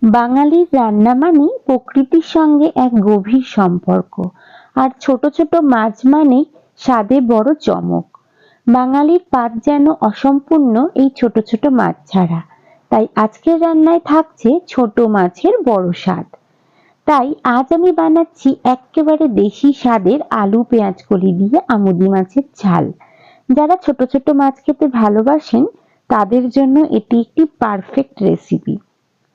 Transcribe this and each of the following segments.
বাঙালির রান্না মানেই প্রকৃতির সঙ্গে এক গভীর সম্পর্ক, আর ছোট ছোট মাছ মানেই স্বাদে বড় চমক। বাঙালির পাত যেন অসম্পূর্ণ এই ছোট ছোট মাছ ছাড়া। তাই আজকের রান্নায় থাকছে ছোট মাছের বড় স্বাদ। তাই আজ আমি বানাচ্ছি এক্কেবারে দেশি স্বাদের আলু পেঁয়াজ কলি দিয়ে আমুদি মাছের ঝাল। যারা ছোট ছোট মাছ খেতে ভালোবাসেন তাদের জন্য এটি একটি পারফেক্ট রেসিপি।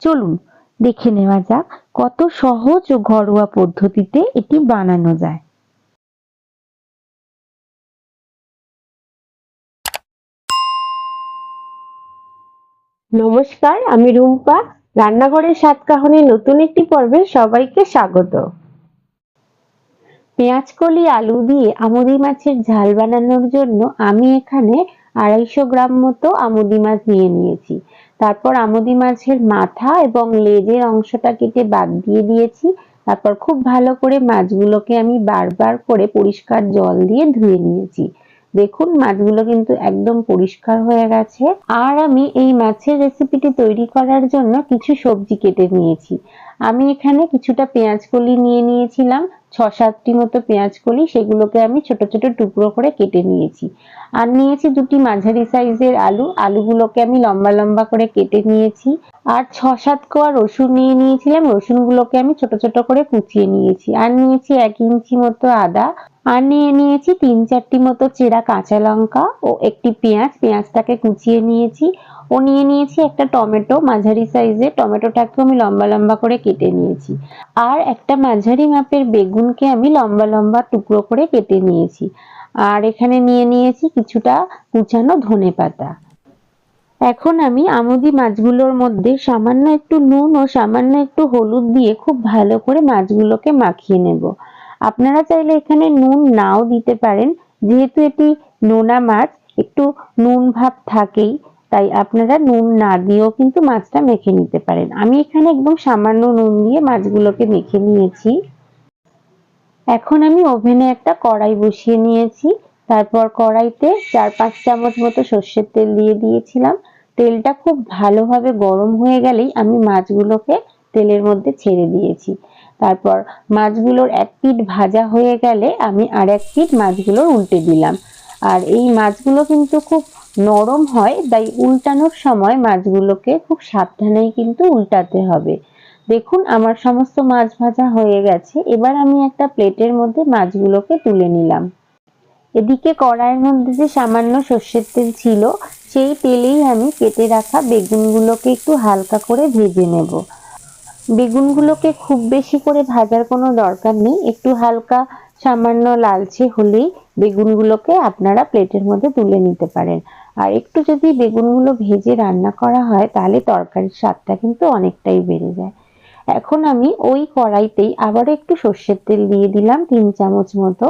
চলুন দেখে নেওয়া যাক কত সহজ ও ঘরোয়া পদ্ধতিতে এটি বানানো যায়। নমস্কার, আমি রুম্পা। রান্নাঘরের স্বাদ কাহনের নতুন একটি পর্বে সবাইকে স্বাগত। পেঁয়াজকলি আলু দিয়ে আমুদি মাছের ঝাল বানানোর জন্য আমি এখানে 250 গ্রাম মতো আমুদি মাছ নিয়ে নিয়েছি। তারপর আমুদি মাছের মাথা এবং লেজের অংশটা কেটে বাদ দিয়ে দিয়েছি। তারপর খুব ভালো করে মাছগুলোকে আমি বারবার করে পরিষ্কার জল দিয়ে ধুয়ে নিয়েছি। দেখুন মাছগুলো কিন্তু একদম পরিষ্কার হয়ে গেছে। আর আমি এই মাছের রেসিপিটি তৈরি করার জন্য কিছু সবজি কেটে নিয়েছি। আমি এখানে কিছুটা পেঁয়াজ কলি নিয়ে নিয়েছিলাম, 6-7টি মতো পেঁয়াজ কলি, সেগুলোকে আমি ছোট ছোট টুকরো করে কেটে নিয়েছি। আর নিয়েছি দুটি মাঝারি সাইজের আলু, আলুগুলোকে আমি লম্বা লম্বা করে কেটে নিয়েছি। আর 6-7 কোয়া রসুন নিয়ে নিয়েছিলাম, রসুনগুলোকে আমি ছোট ছোট করে কুচিয়ে নিয়েছি। আর নিয়েছি 1 ইঞ্চি মতো আদা। আর নিয়ে নিয়েছি 3-4টি মতো চেরা কাঁচা লঙ্কা ও একটি পেঁয়াজ, পেঁয়াজটাকে কুচিয়ে নিয়েছি। ও নিয়ে নিয়েছি একটা টমেটো, মাঝারি সাইজের টমেটোটাকে আমি লম্বা লম্বা করে কেটে নিয়েছি। আর একটা মাঝারি মাপের বেগুনকে আমি লম্বা লম্বা টুকরো করে কেটে নিয়েছি। আর এখানে নিয়ে নিয়েছি কিছুটা কুচানো ধনেপাতা। এখন আমি আমুদি মাছগুলোর মধ্যে সামান্য একটু নুন ও সামান্য একটু হলুদ দিয়ে খুব ভালো করে মাছগুলোকে মাখিয়ে নেব। আপনারা চাইলে এখানে নুন নাও দিতে পারেন, যেহেতু এটি নোনা মাছ, একটু নুন ভাব থাকেই, তাই আপনারা নুন না দিয়েও কিন্তু মাছটা মেখে নিতে পারেন। আমি এখানে একদম সামান্য নুন দিয়ে মাছগুলোকে মেখে নিয়েছি। এখন আমি ওভেনে একটা কড়াই বসিয়ে নিয়েছি। তারপর কড়াইতে 4-5 চামচ মতো সর্ষের তেল দিয়ে দিয়েছিলাম। তেলটা খুব ভালোভাবে গরম হয়ে গেলেই আমি মাছগুলোকে তেলের মধ্যে ছেড়ে দিয়েছি। তারপর মাছগুলোর এক পিঠ ভাজা হয়ে গেলে আমি আর এক পিঠ মাছগুলো উল্টে দিলাম। আর এই মাছগুলো কিন্তু খুব নরম হয়, তাই উল্টানোর সময় মাছগুলোকে খুব সাবধানেই কিন্তু উল্টাতে হবে। দেখুন আমার সমস্ত মাছ ভাজা হয়ে গেছে। এবার আমি একটা প্লেটের মধ্যে মাছগুলোকে তুলে নিলাম। এদিকে কড়াইয়ের মধ্যে যে সামান্য সর্ষের তেল ছিল, সেই তেলেই আমি কেটে রাখা বেগুনগুলোকে একটু হালকা করে ভেজে নেব। বেগুনগুলোকে খুব বেশি করে ভাজার কোনো দরকার নেই, একটু হালকা সামান্য লালচে হলেই বেগুনগুলোকে আপনারা প্লেটের মধ্যে তুলে নিতে পারেন। আর একটু যদি বেগুনগুলো ভেজে রান্না করা হয় তাহলে তরকারির স্বাদটা কিন্তু অনেকটাই বেড়ে যায়। এখন আমি ওই কড়াইতেই আবার একটু সর্ষের তেল দিয়ে দিলাম 3 চামচ মতো।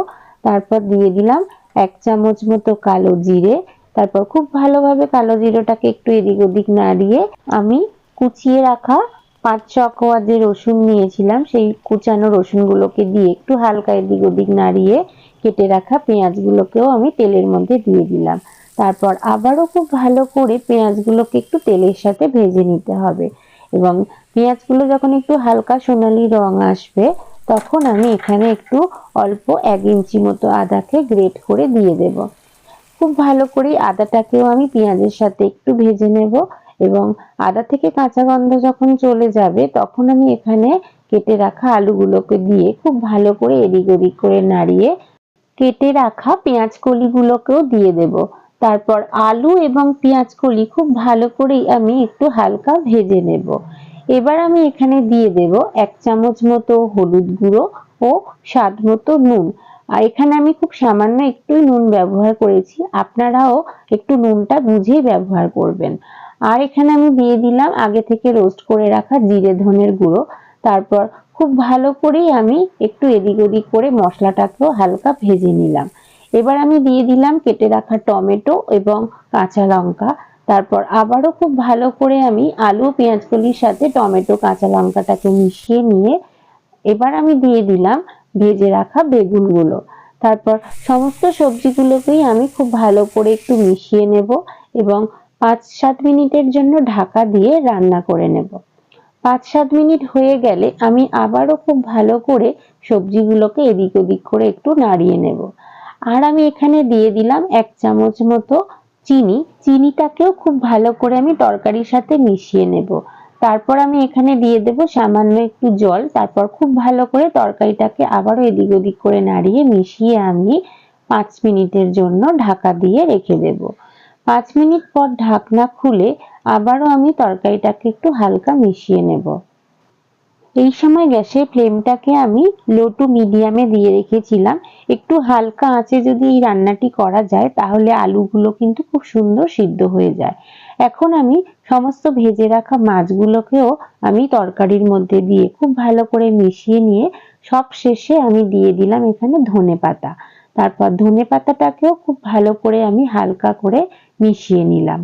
তারপর দিয়ে দিলাম 1 চামচ মতো কালো জিরে। তারপর খুব ভালোভাবে কালো জিরেটাকে একটু এদিক ওদিক নাড়িয়ে আমি কুচিয়ে রাখা 5-6 কোয়া যে রসুন নিয়েছিলাম, সেই কুচানো রসুনগুলোকে দিয়ে একটু হালকা এদিক ওদিক নাড়িয়ে কেটে রাখা পেঁয়াজগুলোকেও আমি তেলের মধ্যে দিয়ে দিলাম। তারপর আবারও খুব ভালো করে পেঁয়াজগুলোকে একটু তেলের সাথে ভেজে নিতে হবে। এবং পেঁয়াজগুলো যখন একটু হালকা সোনালী রং আসবে, তখন আমি এখানে একটু অল্প 1 ইঞ্চি মতো আদাকে গ্রেট করে দিয়ে দেব। খুব ভালো করে আদাটাকেও আমি পেঁয়াজের সাথে একটু ভেজে নেব। এবং আদা থেকে কাঁচা গন্ধ যখন চলে যাবে, তখন আমি এখানে কেটে রাখা আলুগুলোকে দিয়ে খুব ভালো করে এদিক ওদিক করে নাড়িয়ে কেটে রাখা পেঁয়াজ কলিগুলোকেও দিয়ে দেব। তারপর আলু এবং পেঁয়াজ কলি খুব ভালো করেই আমি একটু হালকা ভেজে নেব। এবার আমি এখানে দিয়ে দেব 1 চামচ মতো হলুদ গুঁড়ো ও স্বাদ মতো নুন। আর এখানে আমি খুব সামান্য একটুই নুন ব্যবহার করেছি, আপনারাও একটু নুনটা বুঝেই ব্যবহার করবেন। আর এখানে আমি দিয়ে দিলাম আগে থেকে রোস্ট করে রাখা জিরে ধনের গুঁড়ো। তারপর খুব ভালো করেই আমি একটু এদিক ওদিক করে মশলাটাকেও হালকা ভেজে নিলাম। এবার আমি দিয়ে দিলাম কেটে রাখা টমেটো এবং কাঁচা লঙ্কা। তারপর আবারও খুব ভালো করে আমি আলু পেঁয়াজ কলির সাথে টমেটো কাঁচা লঙ্কাটাকে মিশিয়ে নিয়ে এবার আমি দিয়ে দিলাম ভেজে রাখা বেগুনগুলো। তারপর সমস্ত সবজিগুলোকেই আমি খুব ভালো করে একটু মিশিয়ে নেব এবং 5-7 মিনিটের জন্য ঢাকা দিয়ে রান্না করে নেব। 5-7 মিনিট হয়ে গেলে আমি আবারও খুব ভালো করে সবজিগুলোকে এদিক ওদিক করে একটু নাড়িয়ে নেব। আর আমি এখানে দিয়ে দিলাম 1 চামচ মতো চিনি। চিনিটাকেও খুব ভালো করে আমি তরকারির সাথে মিশিয়ে নেব। তারপর আমি এখানে দিয়ে দেব সামান্য একটু জল। তারপর খুব ভালো করে তরকারিটাকে আবারও এদিক ওদিক করে নাড়িয়ে মিশিয়ে আমি 5 মিনিটের জন্য ঢাকা দিয়ে রেখে দেব। 5 মিনিট পর ঢাকনা খুলে আবারও আমি তরকারিটাকে একটু হালকা মিশিয়ে নেব। এই সময় গ্যাসের ফ্লেমটাকে আমি লো টু মিডিয়ামে দিয়ে রেখেছিলাম। একটু হালকা আঁচে যদি এই রান্নাটি করা যায় তাহলে আলুগুলো কিন্তু খুব সুন্দর সিদ্ধ হয়ে যায়। এখন আমি সমস্ত ভেজে রাখা মাছগুলোকেও আমি তরকারির মধ্যে দিয়ে খুব ভালো করে মিশিয়ে নিয়ে সব শেষে আমি দিয়ে দিলাম এখানে ধনেপাতা। তারপর ধনেপাতাটাকেও খুব ভালো করে আমি হালকা করে মিশিয়ে নিলাম।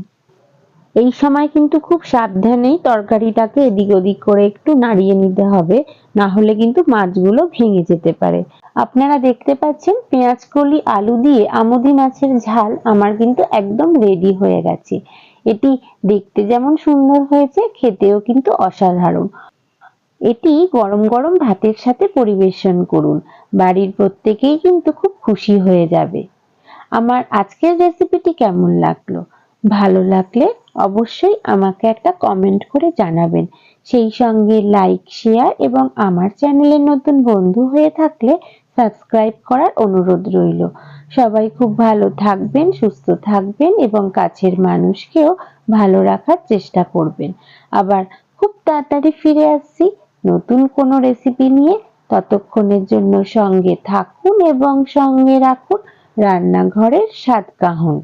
এই সময় কিন্তু খুব সাবধানেই তরকারিটাকে এদিক ওদিক করে একটু নাড়িয়ে নিতে হবে, না হলে কিন্তু মাছগুলো ভেঙে যেতে পারে। আপনারা দেখতে পাচ্ছেন পেঁয়াজ কলি আলু দিয়ে আমুদি মাছের ঝাল আমার কিন্তু একদম রেডি হয়ে গেছে। এটি দেখতে যেমন সুন্দর হয়েছে, খেতেও কিন্তু অসাধারণ। এটি গরম গরম ভাতের সাথে পরিবেশন করুন, বাড়ির প্রত্যেকেই কিন্তু খুব খুশি হয়ে যাবে। আমার আজকের রেসিপিটি কেমন লাগলো? ভালো লাগলে অবশ্যই আমাকে একটা কমেন্ট করে জানাবেন। সেই সঙ্গে লাইক, শেয়ার এবং আমার চ্যানেলের নতুন বন্ধু হয়ে থাকলে সাবস্ক্রাইব করার অনুরোধ রইল। সবাই খুব ভালো থাকবেন, সুস্থ থাকবেন এবং কাছের মানুষকেও ভালো রাখার চেষ্টা করবেন। আবার খুব তাড়াতাড়ি ফিরে আসছি নতুন কোনো রেসিপি নিয়ে। ততক্ষণের জন্য সঙ্গে থাকুন এবং সঙ্গে রাখুন রান্নাঘরের স্বাদ কাহন।